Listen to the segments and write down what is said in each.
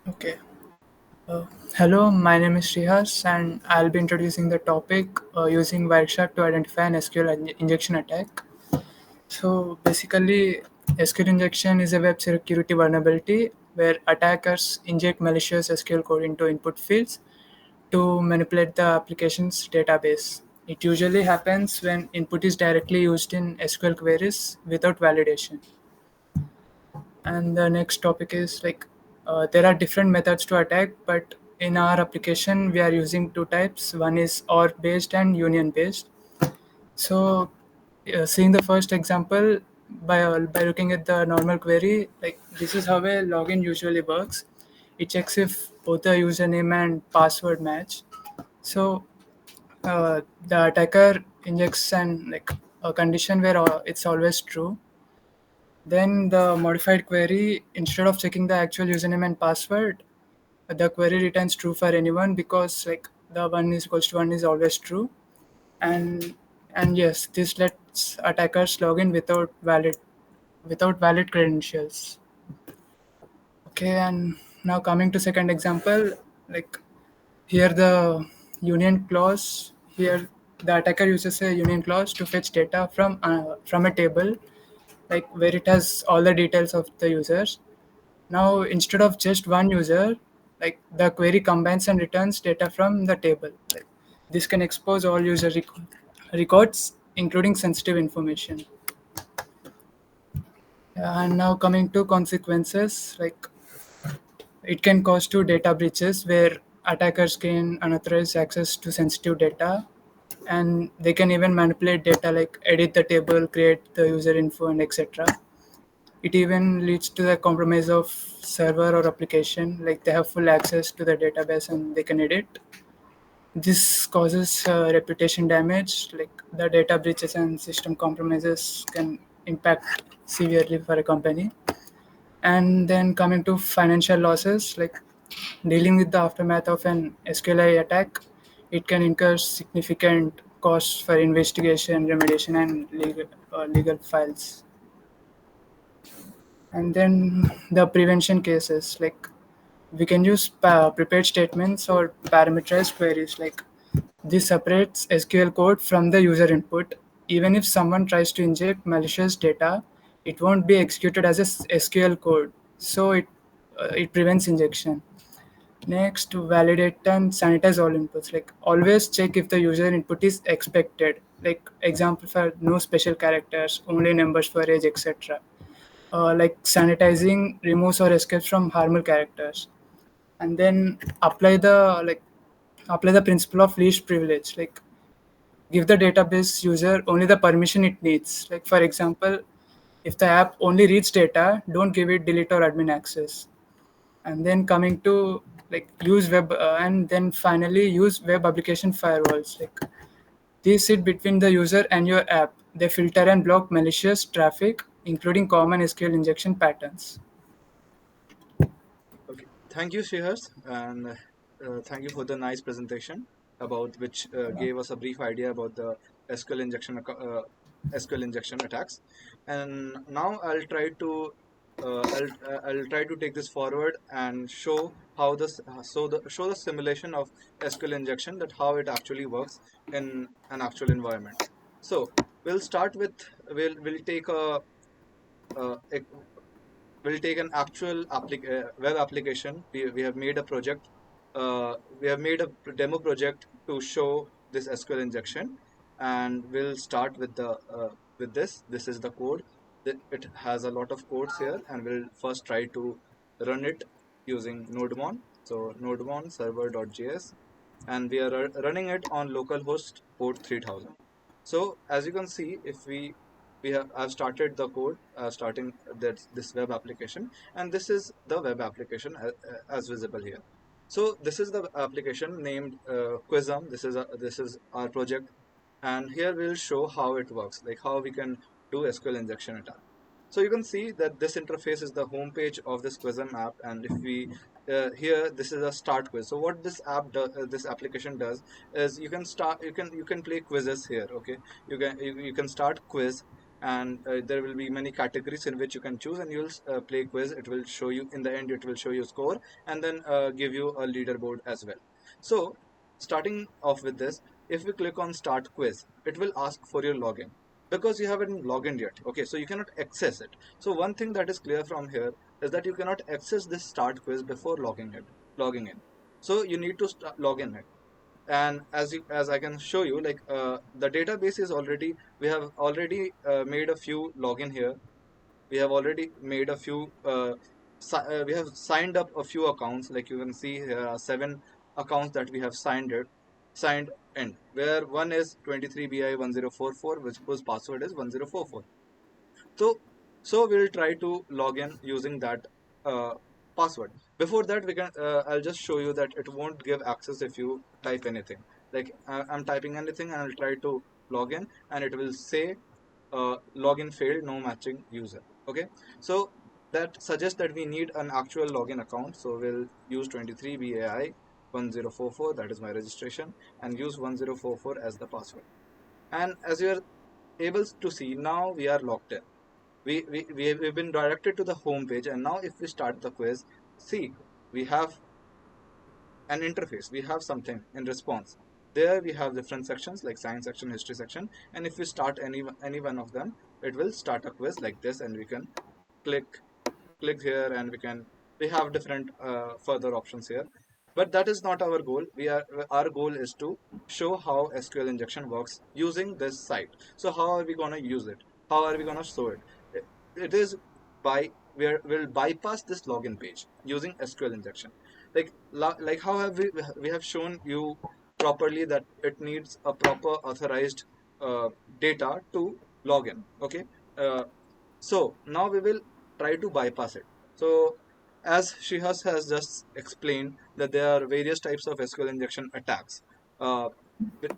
Okay. Uh, Hello, my name is Srihas, and I'll be introducing the topic using wireshark to identify an SQL injection attack. So basically, SQL injection is a web security vulnerability where attackers inject malicious SQL code into input fields to manipulate the application's database. It usually happens when input is directly used in SQL queries without validation. And the next topic is there are different methods to attack, but in our application we are using two types. One is or based and union based. So seeing the first example, by looking at the normal query, like this is how a login usually works. It checks if both the username and password match. So the attacker injects an a condition where it's always true. Then the modified query, instead of checking the actual username and password, the query returns true for anyone because the one is equals to one is always true. And and yes, this lets attackers log in without valid credentials. Okay, and now coming to second example, like here the union clause. Here the attacker uses a union clause to fetch data from a table, like where it has all the details of the users. Now, instead of just one user, like the query combines and returns data from the table. Like this can expose all records, including sensitive information. And now coming to consequences, like it can cause to data breaches where attackers gain unauthorized access to sensitive data, and they can even manipulate data like edit the table, create the user info, and etc. It even leads to the compromise of server or application, like they have full access to the database and they can edit. This causes reputation damage, like the data breaches and system compromises can impact severely for a company. And then coming to financial losses, like dealing with the aftermath of an SQLI attack, it can incur significant costs for investigation, remediation, and legal files. And then the prevention cases, like we can use prepared statements or parameterized queries. Like this separates SQL code from the user input. Even if someone tries to inject malicious data, it won't be executed as a SQL code, so it prevents injection. Next, validate and sanitize all inputs. Like always check if the user input is expected. Like example for no special characters, only numbers for age, etc. Like sanitizing removes or escapes from harmful characters. And then apply the principle of least privilege. Like give the database user only the permission it needs. Like for example, if the app only reads data, don't give it delete or admin access. And then coming to use web and then finally use web application firewalls. Like these sit between the user and your app. They filter and block malicious traffic, including common SQL injection patterns. Okay, thank you, Srihas, and thank you for the nice presentation about which gave us a brief idea about the SQL injection attacks. And now I'll try to take this forward and show how show the simulation of SQL injection, that how it actually works in an actual environment. So we'll start with we'll take a we'll take an actual web application. We have made a project. We have made a demo project to show this SQL injection, and we'll start with the with this. This is the code. It has a lot of codes here, and we'll first try to run it using nodemon. So nodemon server.js, and we are running it on localhost port 3000. So as you can see, if we have I've started the code, starting this web application, and this is the web application as visible here. So this is the application named Quizum. This is our project, and here we'll show how it works, like how we can do SQL injection attack. So you can see that this interface is the home page of this Quizum app, and if we here this is a start quiz. So what this application does is you can play quizzes here. Okay, you can start quiz, and there will be many categories in which you can choose, and you'll play quiz. It will show you in the end, it will show you score, and then give you a leaderboard as well. So starting off with this, if we click on start quiz, it will ask for your login because you haven't logged in yet. Okay, so you cannot access it. So one thing that is clear from here is that you cannot access this start quiz before logging in. So you need to log in it. And as I can show you, like the database is already, we have already made a few login here. We have already made a few we have signed up a few accounts. Like you can see here are 7 accounts that we have signed in, where one is 23bi1044, which whose password is 1044. So, so we'll try to log in using that uh, password. Before that, we can. I'll just show you that it won't give access if you type anything. Like I'm typing anything, and I'll try to log in, and it will say login failed, no matching user. Okay, so that suggests that we need an actual login account. So we'll use 23BAI 1044. That is my registration, and use 1044 as the password. And as you are able to see, now we are logged in. We've been directed to the home page, and now if we start the quiz, see, we have an interface, we have something in response. There we have different sections like science section, history section, and if we start any one of them, it will start a quiz like this, and we can click click here, and we have different further options here. But that is not our goal. Our goal is to show how SQL injection works using this site. So how are we going to use it? How are we going to show it? It is by we'll bypass this login page using SQL injection. Like how have we have shown you properly that it needs a proper authorized data to login. Okay. uh, so now we will try to bypass it. So as Srihas has just explained that there are various types of SQL injection attacks. Uh,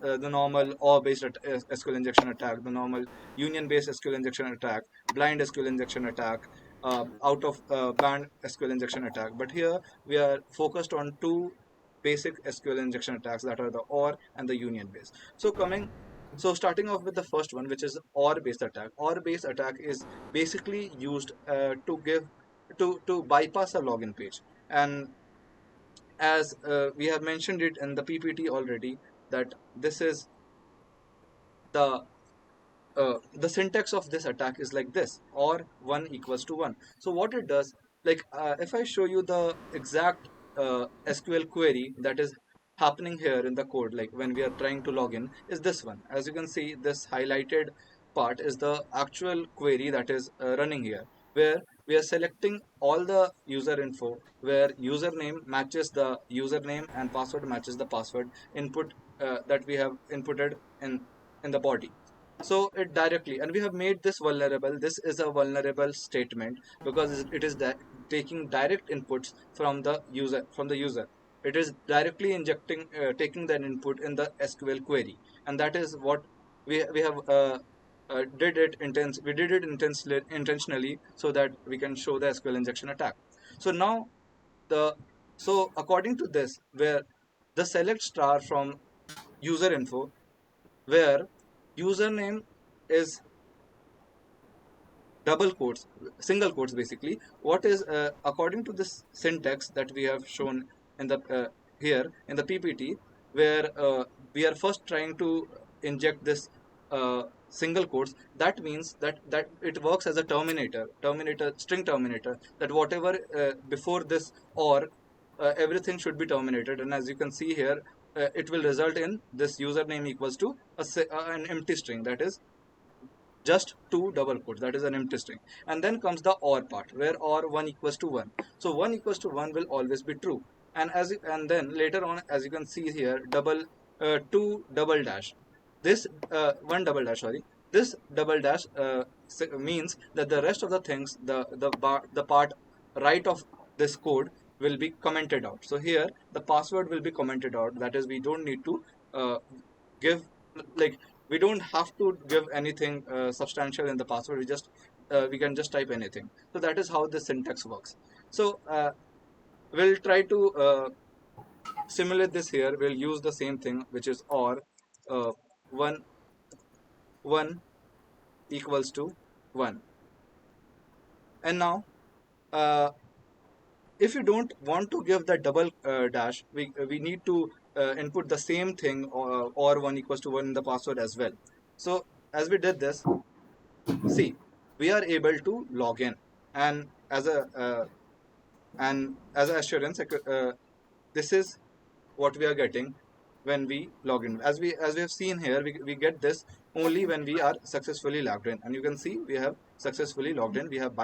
the normal OR based SQL injection attack, the normal union based SQL injection attack, blind SQL injection attack, out of band SQL injection attack. But here we are focused on two basic SQL injection attacks, that are the OR and the union based. So starting off with the first one, which is OR based attack. OR based attack is basically used to bypass a login page. And as we have mentioned it in the PPT already, that this is the syntax of this attack is like this: or 1 equals to 1. So what it does, like if I show you the exact SQL query that is happening here in the code, like when we are trying to log in, is this one. As you can see, this highlighted part is the actual query that is running here, where we are selecting all the user info, where username matches the username and password matches the password input that we have inputted in the body. So it directly, and we have made this vulnerable. This is a vulnerable statement because it is taking direct inputs from the user. It is directly injecting taking that input in the SQL query, and that is what we have we did it intentionally so that we can show the SQL injection attack. So now the so according to this, where the select star from user info, where username is double quotes, single quotes basically. What is according to this syntax that we have shown in the here in the PPT, where we are first trying to inject this single quotes. That means that it works as a terminator, string terminator. That whatever before this or everything should be terminated, and as you can see here, it will result in this username equals to an empty string, that is just two double quotes, that is an empty string. And then comes the or part, where or 1 equals to 1. So 1 equals to 1 will always be true. And then later on, as you can see here, two double dash, this one double dash, sorry, this double dash means that the rest of the things, the part right of this code will be commented out. So here the password will be commented out, that is we don't need to uh, give, like, we don't have to give anything substantial in the password. We can just type anything. So that is how the syntax works. So we'll try to simulate this here. We'll use the same thing, which is or uh, one one equals to 1. And now, uh, if you don't want to give the double dash, we need to input the same thing, or 1 equals to 1 in the password as well. So as we did this, see, we are able to log in, and as a assurance, this is what we are getting when we log in. As we have seen here, we get this only when we are successfully logged in, and you can see we have successfully logged in. The we have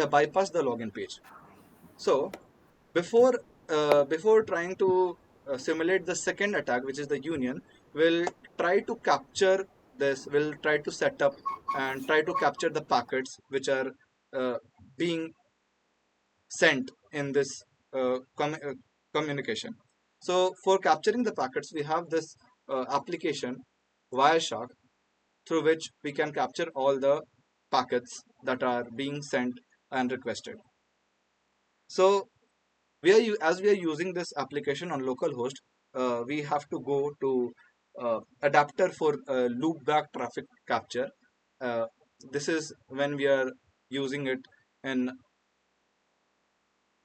bypassed the login page. So before before trying to simulate the second attack, which is the union, we'll try to capture this. We'll try to set up and try to capture the packets which are uh, being sent in this communication. So for capturing the packets, we have this application Wireshark, through which we can capture all the packets that are being sent and requested. So as we are using this application on localhost, we have to go to adapter for loopback traffic capture. Uh, this is when we are using it in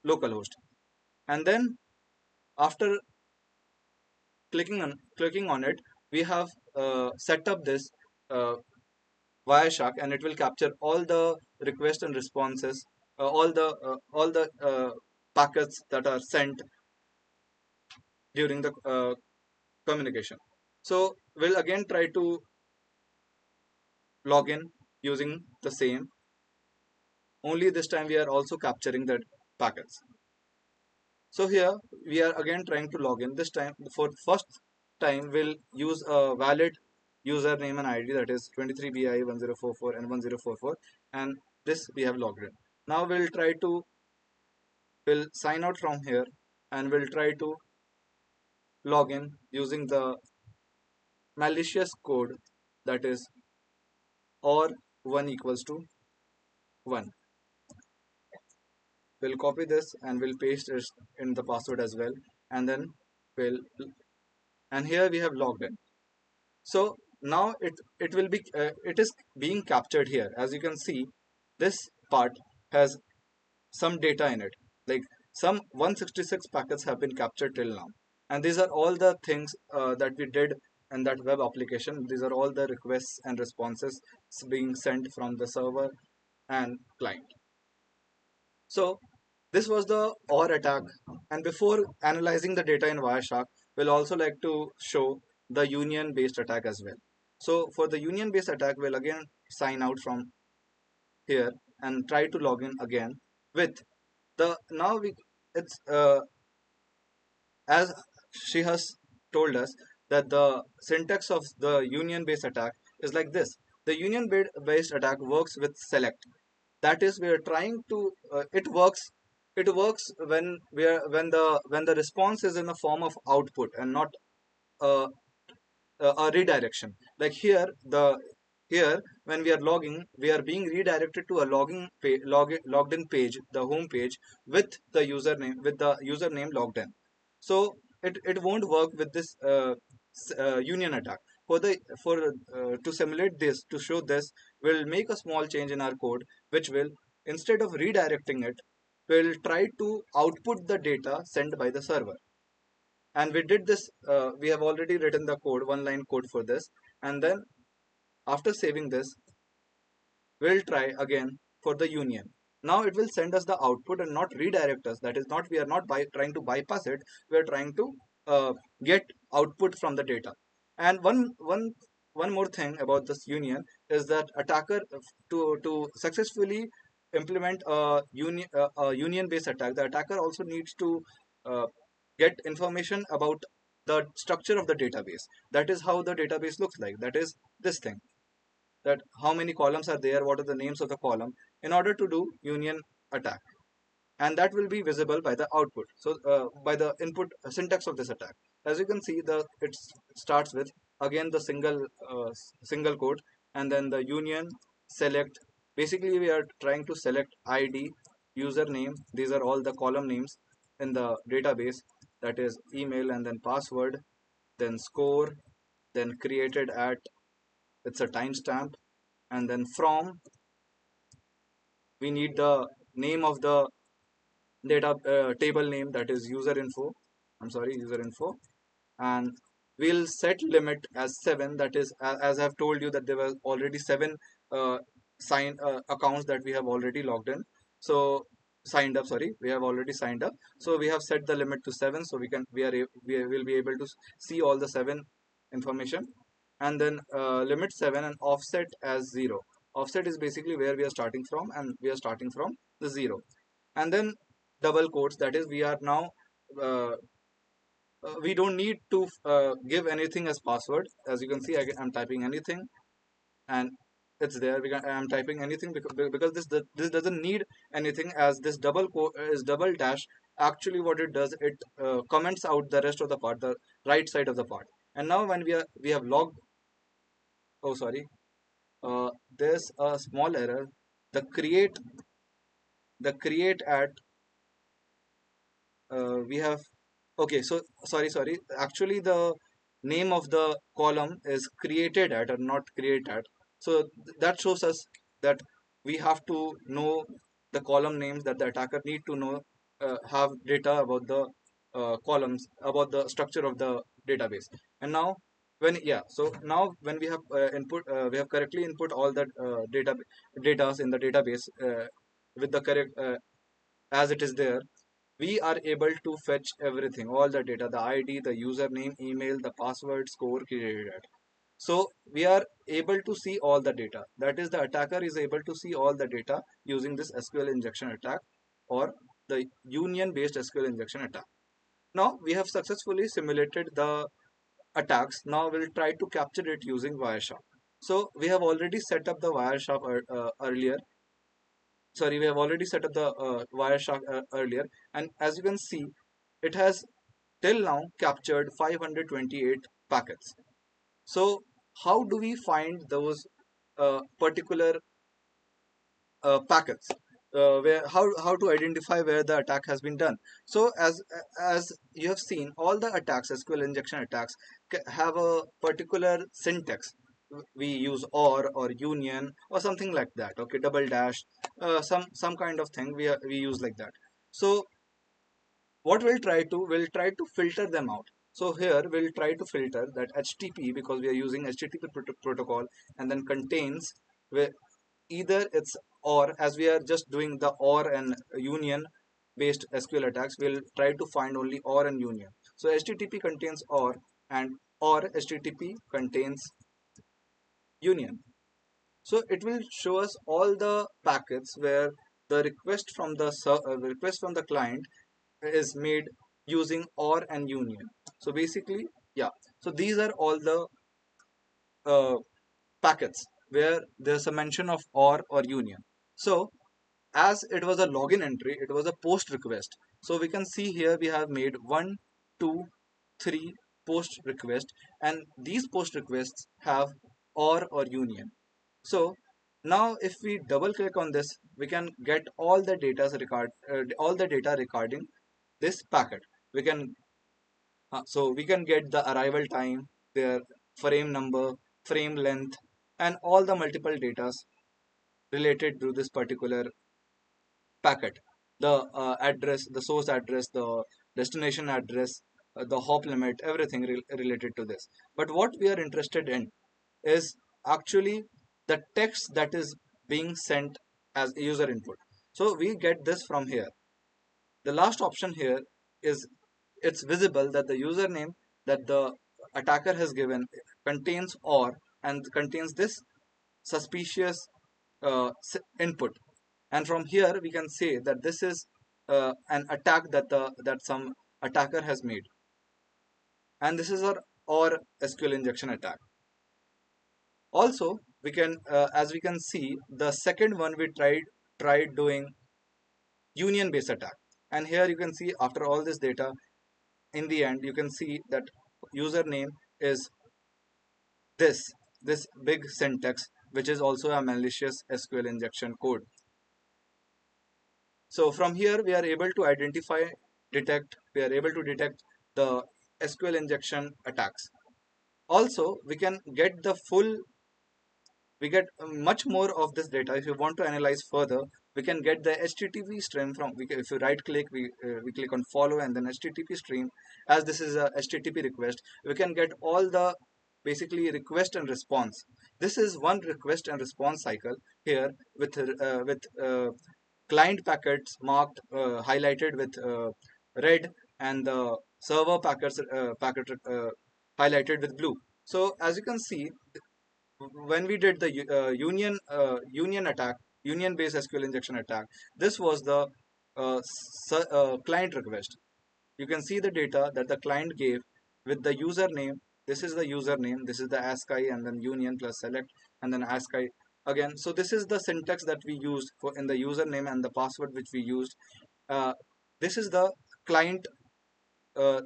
localhost, and then after clicking on it, we have set up this uh, Wireshark, and it will capture all the requests and responses, all the packets that are sent during the communication. So we'll again try to log in using the same. Only this time we are also capturing the packets. So here we are again trying to log in. This time, for first time, we'll use a valid username and ID, that is 23BI1044 and 1044, and this we have logged in. Now we'll sign out from here, and we'll try to log in using the malicious code, that is or 1 equals to 1. We'll copy this and we'll paste it in the password as well, and then we'll and here we have logged in. So now it is being captured here. As you can see, this part has some data in it, like some 166 packets have been captured till now, and these are all the things that we did in that web application. These are all the requests and responses being sent from the server and client. So this was the OR attack. And before analyzing the data in Wireshark, we'll also like to show the union based attack as well. So for the union based attack, we'll again sign out from here and try to log in again with the now we it's as she has told us that the syntax of the union based attack is like this. The union based attack works with select. That is, we are trying to it works when the response is in the form of output and not uh, a redirection. Like here when we are logging, we are being redirected to a logged in page, the home page, with the username logged in. So it won't work with this union attack. For to simulate this, to show this, we'll make a small change in our code, which will, instead of redirecting it, will try to output the data sent by the server. And we did this, we have already written the code, one line code for this. And then after saving this, we'll try again for the union. Now it will send us the output and not redirect us. That is not, we are not trying to bypass it, we are trying to get output from the data. And one more thing about this union is that attacker, to successfully implement a union based attack, the attacker also needs to uh, get information about the structure of the database. That is how the database looks like. That is this thing, that how many columns are there, what are the names of the column, in order to do union attack. And that will be visible by the output, so by the input syntax of this attack. As you can see, it starts with again the single quote, and then the union select. Basically we are trying to select ID, username, these are all the column names in the database, that is email, and then password, then score, then created at, it's a timestamp, and then from, we need the name of the data table name, that is user info. I'm sorry, user info. And we'll set limit as 7, that is, as I've told you that there were already 7 uh, sign accounts that we have already logged in. So signed up, sorry, we have already signed up, so we have set the limit to 7, so we will be able to see all the 7 information. And then limit 7 and offset as 0. Offset is basically where we are starting from, and we are starting from the 0. And then double quotes, that is, we are now uh, we don't need to give anything as password. As you can see, I'm typing anything, and it's there. I'm typing anything because this doesn't need anything, as this double quote is double dash. Actually, what it does, it comments out the rest of the part, the right side of the part. And now when we have logged, oh sorry, there's a small error. The create at we have, okay, so sorry, actually the name of the column is created at or not create at. So that shows us that we have to know the column names, that the attacker need to know, have data about the columns, about the structure of the database. And now when, yeah, so now when we have we have correctly input all that data in the database with the correct as it is there, we are able to fetch everything, all the data, the ID, the username, email, the password, score created. So we are able to see all the data. That is, the attacker is able to see all the data using this SQL injection attack, or the union based SQL injection attack. Now we have successfully simulated the attacks. Now we'll try to capture it using wireshark. So we have already set up the wireshark earlier. Sorry, we have already set up the wireshark earlier, and as you can see, it has till now captured 528 packets. So how do we find those particular packets, where how to identify where the attack has been done? So as you have seen, all the attacks, SQL injection attacks, have a particular syntax. We use or union or something like that, okay, double dash, some kind of thing we use like that. So what we'll try to filter them out. So here we'll try to filter that HTTP, because we are using HTTP protocol, and then contains, where either it's or, as we are just doing the or and union based SQL attacks, we'll try to find only or and union. So HTTP contains or HTTP contains union. So it will show us all the packets where the request from the client is made using or and union. So basically, yeah. So these are all the uh, packets where there's a mention of or union. So as it was a login entry, it was a post request. So we can see here we have made 1, 2, 3 post request, and these post requests have or union. So now if we double click on this, we can get all the data regarding this packet. We can so we can get the arrival time, their frame number, frame length, and all the multiple data related to this particular packet. The address, the source address, the destination address, the hop limit, everything related to this. But what we are interested in is actually the text that is being sent as user input. So we get this from here. The last option here is, it's visible that the username that the attacker has given contains or, and contains this suspicious input. And from here we can say that this is an attack that some attacker has made, and this is our or SQL injection attack. Also we can as we can see, the second one we tried doing union based attack. And here you can see, after all this data, in the end you can see that username is this big syntax, which is also a malicious SQL injection code. So from here we are able to we are able to detect the SQL injection attacks. Also, we get much more of this data. If you want to analyze further, we can get the http stream from if you right click, we click on follow and then http stream. As this is a http request, we can get all the basically request and response. This is one request and response cycle here with client packets marked highlighted with red, and the server packet highlighted with blue. So as you can see, when we did the union attack, union based SQL injection attack, this was the client request. You can see the data that the client gave with the username. This is the username, this is the ASCII, and then union plus select, and then ASCII again. So this is the syntax that we used for in the username and the password which we used. uh, this is the client uh,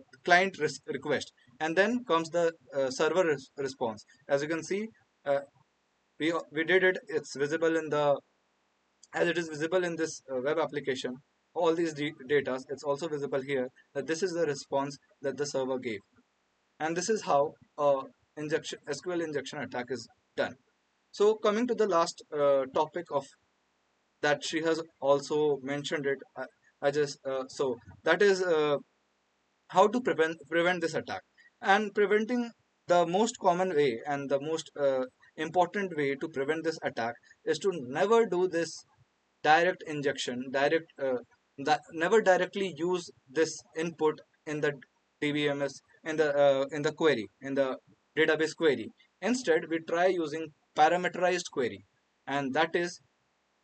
request, and then comes the server response. As you can see, uh, we did it. It's visible in the as it is visible in this web application, all these data. It's also visible here that this is the response that the server gave, and this is how injection SQL injection attack is done. So coming to the last topic of that, she has also mentioned it. I just so that is how to prevent this attack. And preventing, the most common way and the most important way to prevent this attack is to never do this direct injection, never directly use this input in the dbms, in the query, in the database query. Instead, we try using parameterized query, and that is,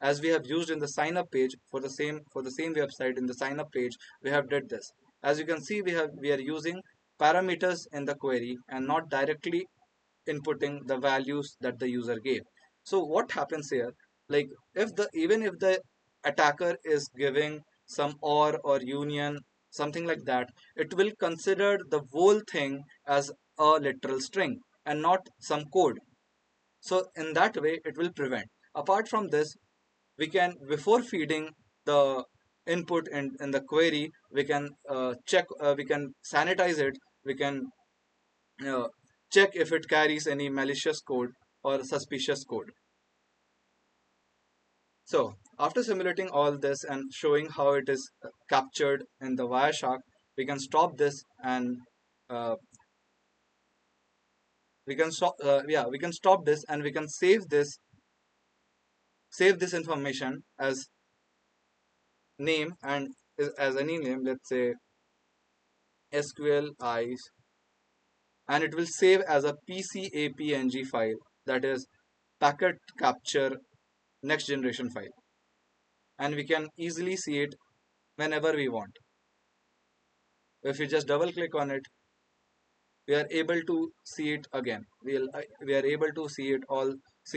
as we have used in the sign up page for the same website. In the sign up page, we have did this. As you can see, we are using parameters in the query and not directly inputting the values that the user gave. So what happens here, like, if the even if the attacker is giving some or union, something like that, it will consider the whole thing as a literal string and not some code. So in that way it will prevent. Apart from this, we can, before feeding the input in the query, we can check, we can sanitize it, we can uh, check if it carries any malicious code or suspicious code. So after simulating all this and showing how it is captured in the wireshark, we can stop this and uh, we can stop this and we can save this information as name, and as any name, let's say SQL eyes, and it will save as a PCAPNG file, that is packet capture next generation file, and we can easily see it whenever we want. If you just double click on it, we are able to see it again. We are able to see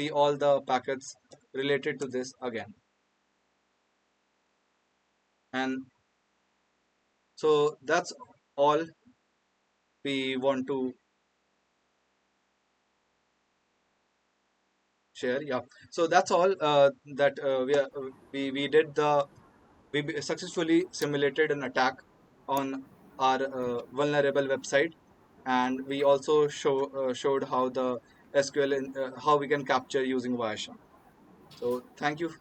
all the packets related to this again. And so that's all we want to share. Yeah, so that's all that we did the successfully simulated an attack on our vulnerable website, and we also showed how the how we can capture using Wireshark. So thank you